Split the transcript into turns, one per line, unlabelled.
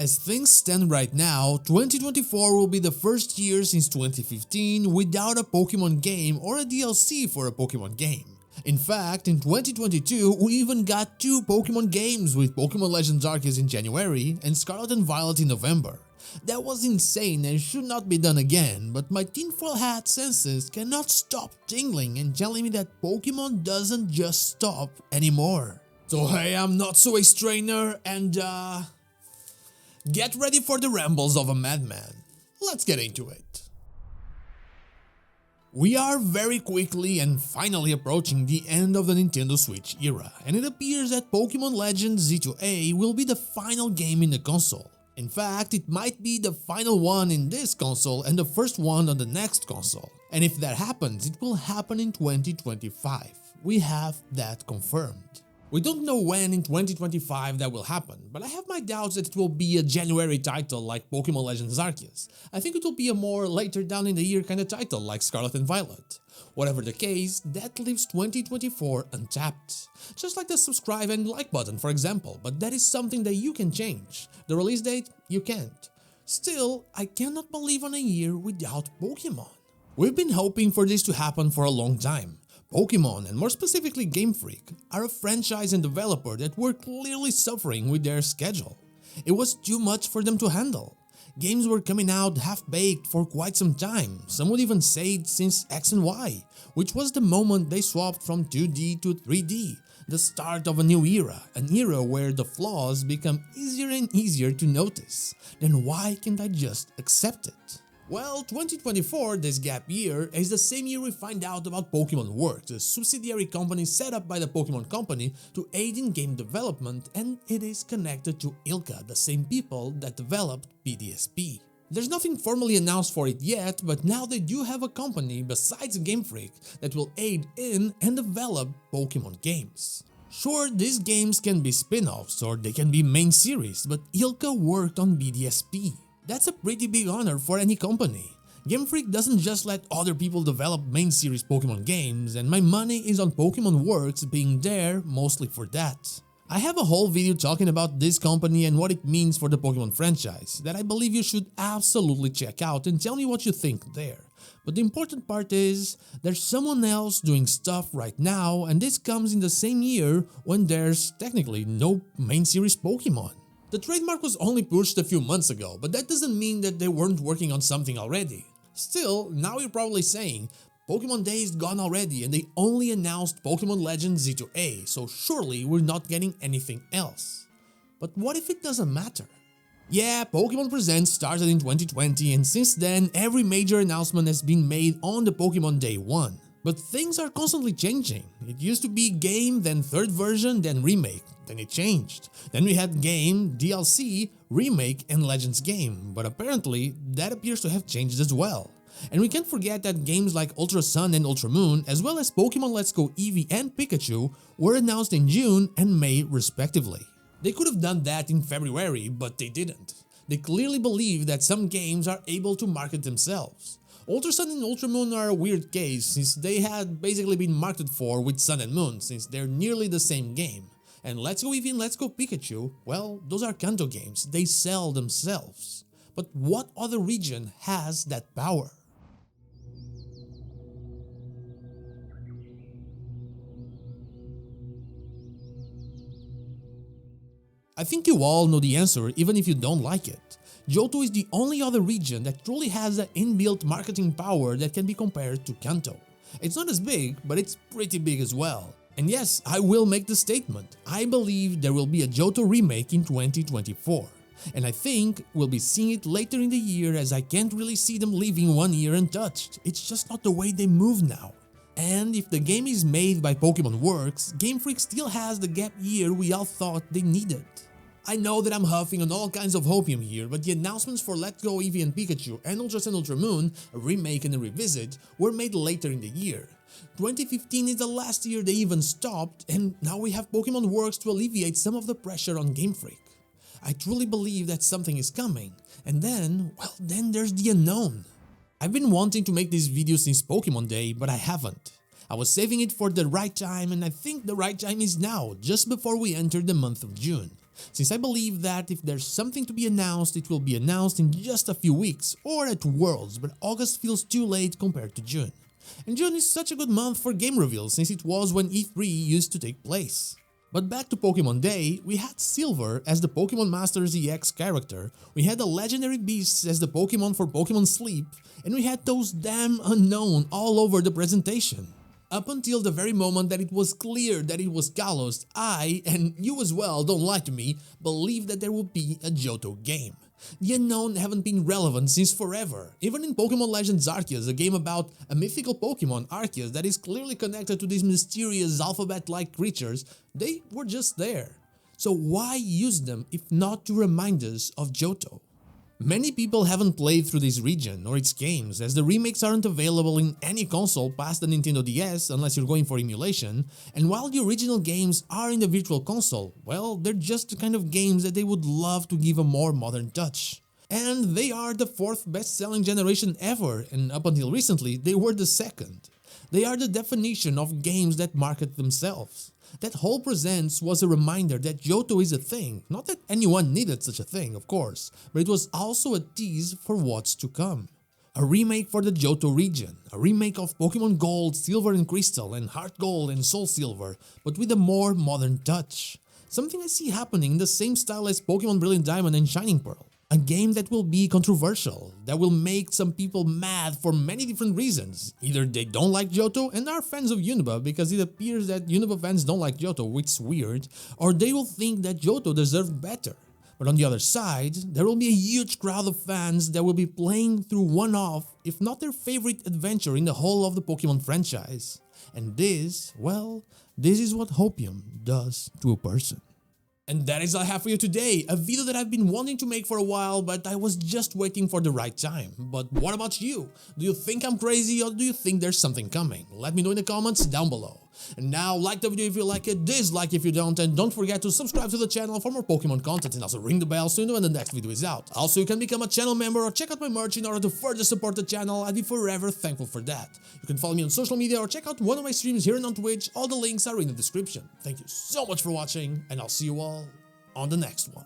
As things stand right now, 2024 will be the first year since 2015 without a Pokemon game or a DLC for a Pokemon game. In fact, in 2022, we even got 2 Pokemon games with Pokémon Legends Arceus in January and Scarlet and Violet in November. That was insane and should not be done again, but my tinfoil hat senses cannot stop tingling and telling me that Pokemon doesn't just stop anymore. So hey, I'm not so a strainer and get ready for the rambles of a madman. Let's get into it. We are very quickly and finally approaching the end of the Nintendo Switch era, and it appears that Pokémon Legends ZA will be the final game in the console. In fact, it might be the final one in this console and the first one on the next console. And if that happens, it will happen in 2025. We have that confirmed. We don't know when in 2025 that will happen, but I have my doubts that it will be a January title like Pokémon Legends Arceus. I think it will be a more later down in the year kind of title like Scarlet and Violet. Whatever the case, that leaves 2024 untapped. Just like the subscribe and like button for example, but that is something that you can change. The release date, you can't. Still, I cannot believe on a year without Pokemon. We've been hoping for this to happen for a long time. Pokemon, and more specifically Game Freak, are a franchise and developer that were clearly suffering with their schedule. It was too much for them to handle. Games were coming out half-baked for quite some time, some would even say since X and Y, which was the moment they swapped from 2D to 3D, the start of a new era, an era where the flaws become easier and easier to notice. Then why can't I just accept it? Well, 2024, this gap year, is the same year we find out about Pokémon Works, a subsidiary company set up by the Pokémon Company to aid in game development, and it is connected to ILCA, the same people that developed PDSP. There's nothing formally announced for it yet, but now they do have a company besides Game Freak that will aid in and develop Pokémon games. Sure, these games can be spin-offs or they can be main series, but ILCA worked on BDSP. That's a pretty big honor for any company. Game Freak doesn't just let other people develop main series Pokemon games, and my money is on Pokémon Works being there mostly for that. I have a whole video talking about this company and what it means for the Pokemon franchise that I believe you should absolutely check out and tell me what you think there. But the important part is, there's someone else doing stuff right now, and this comes in the same year when there's technically no main series Pokemon. The trademark was only pushed a few months ago, but that doesn't mean that they weren't working on something already. Still, now you're probably saying, Pokemon Day is gone already and they only announced Pokémon Legends ZA, so surely we're not getting anything else. But what if it doesn't matter? Yeah, Pokemon Presents started in 2020 and since then every major announcement has been made on the Pokemon Day 1. But things are constantly changing. It used to be game, then third version, then remake, then it changed. Then we had game, DLC, remake and Legends game, but apparently that appears to have changed as well. And we can't forget that games like Ultra Sun and Ultra Moon, as well as Pokemon Let's Go Eevee and Pikachu, were announced in June and May respectively. They could have done that in February, but they didn't. They clearly believe that some games are able to market themselves. Ultra Sun and Ultra Moon are a weird case since they had basically been marketed for with Sun and Moon since they're nearly the same game. And Let's Go Eevee and Let's Go Pikachu, well, those are Kanto games, they sell themselves. But what other region has that power? I think you all know the answer even if you don't like it. Johto is the only other region that truly has an inbuilt marketing power that can be compared to Kanto. It's not as big, but it's pretty big as well. And yes, I will make the statement, I believe there will be a Johto remake in 2024. And I think we'll be seeing it later in the year as I can't really see them leaving 1 year untouched, it's just not the way they move now. And if the game is made by Pokémon Works, Game Freak still has the gap year we all thought they needed. I know that I'm huffing on all kinds of hopium here, but the announcements for Let's Go Eevee and Pikachu and Ultra Sun Ultra Moon, a remake and a revisit, were made later in the year. 2015 is the last year they even stopped, and now we have Pokémon Works to alleviate some of the pressure on Game Freak. I truly believe that something is coming, and then, well, then there's the unknown. I've been wanting to make this video since Pokémon Day, but I haven't. I was saving it for the right time, and I think the right time is now, just before we enter the month of June. since I believe that if there's something to be announced, it will be announced in just a few weeks or at Worlds, but August feels too late compared to June. And June is such a good month for game reveals since it was when E3 used to take place. But back to Pokemon Day, we had Silver as the Pokemon Masters EX character, we had the legendary beasts as the Pokemon for Pokemon Sleep, and we had those damn unknown all over the presentation. Up until the very moment that it was clear that it was Kalos, I, and you as well, don't lie to me, believed that there would be a Johto game. The unknown haven't been relevant since forever. Even in Pokémon Legends Arceus, a game about a mythical Pokémon, Arceus, that is clearly connected to these mysterious alphabet-like creatures, they were just there. So why use them if not to remind us of Johto? Many people haven't played through this region or its games, as the remakes aren't available in any console past the Nintendo DS unless you're going for emulation, and while the original games are in the Virtual Console, well, they're just the kind of games that they would love to give a more modern touch. And they are the 4th best-selling generation ever, and up until recently, they were the 2nd. They are the definition of games that market themselves. That whole presents was a reminder that Johto is a thing, not that anyone needed such a thing, of course, but it was also a tease for what's to come. A remake for the Johto region, a remake of Pokemon Gold, Silver and Crystal, and Heart Gold and Soul Silver, but with a more modern touch. Something I see happening in the same style as Pokemon Brilliant Diamond and Shining Pearl. A game that will be controversial, that will make some people mad for many different reasons. Either they don't like Johto and are fans of Unova because it appears that Unova fans don't like Johto, which is weird, or they will think that Johto deserved better. But on the other side, there will be a huge crowd of fans that will be playing through one of, if not their favorite adventure in the whole of the Pokemon franchise. And this, well, this is what hopium does to a person. And that is all I have for you today, a video that I've been wanting to make for a while, but I was just waiting for the right time. But what about you? Do you think I'm crazy or do you think there's something coming? Let me know in the comments down below. And now, like the video if you like it, dislike if you don't, and don't forget to subscribe to the channel for more Pokemon content and also ring the bell so you know when the next video is out. Also, you can become a channel member or check out my merch in order to further support the channel. I'd be forever thankful for that. You can follow me on social media or check out one of my streams here and on Twitch. All the links are in the description. Thank you so much for watching, and I'll see you all on the next one.